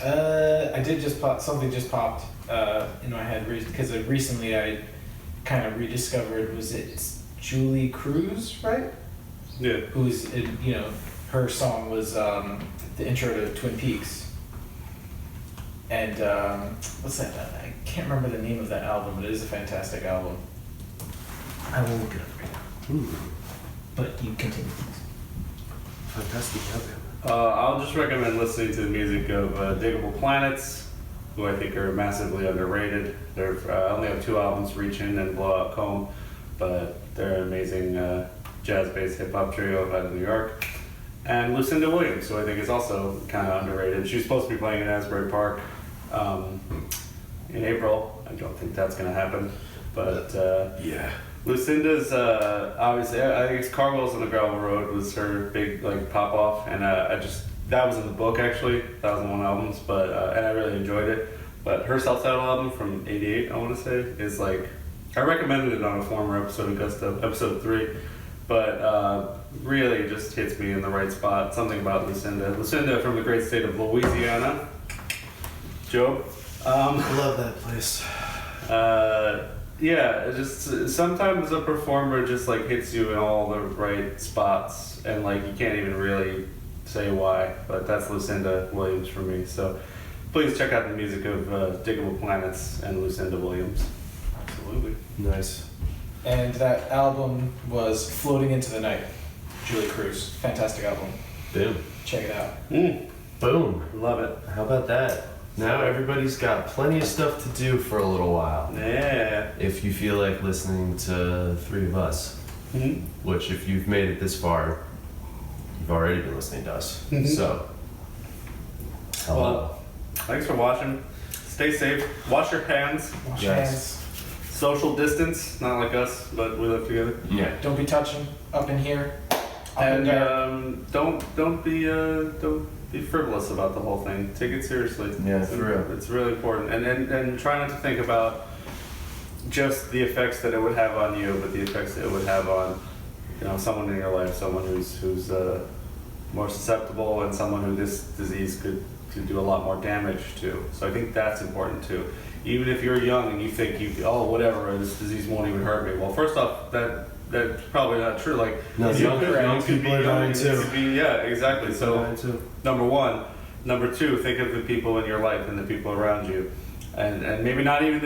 I did just pop, something just popped in my head because recently I kind of rediscovered, it's Julie Cruz, right? Yeah. Who's, her song was the intro to Twin Peaks. And what's that? I can't remember the name of that album, but it is a fantastic album. I will look it up right now. But you continue. Fantastic album. I'll just recommend listening to the music of Diggable Planets, who I think are massively underrated. They're only have 2 albums, Reach In and Blow Out Comb, but they're an amazing jazz-based hip-hop trio out of New York. And Lucinda Williams, who I think is also kind of underrated. She was supposed to be playing in Asbury Park in April. I don't think that's going to happen, but Yeah. Lucinda's obviously, I think it's Car Wheels on the Gravel Road was her big like pop off, and that was in the book actually, 1001 albums, but and I really enjoyed it. But her self-titled album from '88, I want to say, is like, I recommended it on a former episode of Gusto, episode 3, but really just hits me in the right spot. Something about Lucinda. Lucinda from the great state of Louisiana. Joe? I love that place. Yeah, it just sometimes a performer just like hits you in all the right spots, and like you can't even really say why, but that's Lucinda Williams for me. So please check out the music of Diggable Planets and Lucinda Williams. Absolutely. Nice. And that album was Floating Into the Night, Julie Cruz. Fantastic album. Boom. Check it out. Boom. Love it. How about that? Now everybody's got plenty of stuff to do for a little while. Yeah. If you feel like listening to 3 of us, which if you've made it this far, you've already been listening to us. So, hello. Well, thanks for watching. Stay safe. Wash your hands. Wash your hands. Social distance. Not like us, but we live together. Yeah. Don't be touching up in here. Up in And there. don't be frivolous about the whole thing. Take it seriously. Yeah, for real. It's really important. And try not to think about just the effects that it would have on you, but the effects that it would have on someone in your life, someone who's more susceptible, and someone who this disease could do a lot more damage to. So I think that's important too. Even if you're young and you think whatever, this disease won't even hurt me. Well, first off, that's probably not true. Like, No, young people are dying too. Yeah, exactly. So, Dying too. number 1. Number 2, think of the people in your life and the people around you. And maybe not even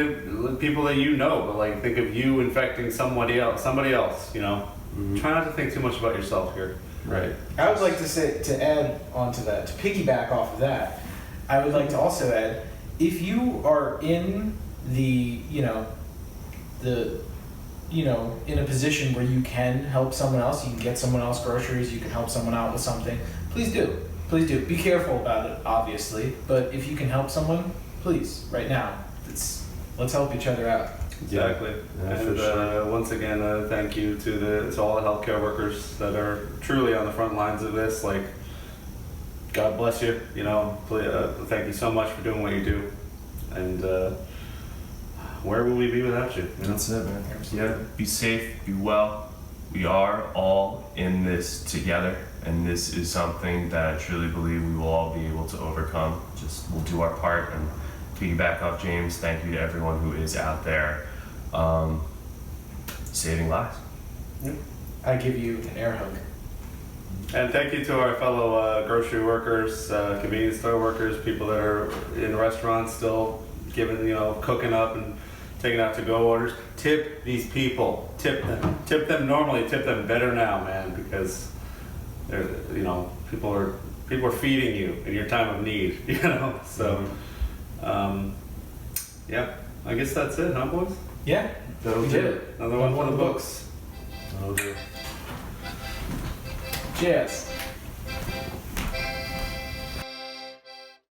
the people that you know, but like think of you infecting somebody else, Try not to think too much about yourself here. Right. I would like to add onto that, to piggyback off of that, I would like to also add, if you are in in a position where you can help someone else, you can get someone else groceries, you can help someone out with something, please do. Please do. Be careful about it, obviously, but if you can help someone, please, right now. Let's help each other out. Exactly. Yeah, and for sure. Once again, thank you to all the healthcare workers that are truly on the front lines of this. Like, God bless you. Please, thank you so much for doing what you do. And where will we be without you? That's it, man. Yeah. Be safe. Be well. We are all in this together, and this is something that I truly believe we will all be able to overcome. Just we'll do our part. And piggyback off James, thank you to everyone who is out there saving lives. Yep. I give you an air hug. And thank you to our fellow grocery workers, convenience store workers, people that are in restaurants still giving, cooking up and taking out to-go orders. Tip these people. Tip them. Tip them normally. Tip them better now, man, because they're, people are people are feeding you in your time of need, you know. So, yeah, I guess that's it, huh, boys? Yeah, That'll we do did it. it. Another one for the books. That'll do it. Cheers.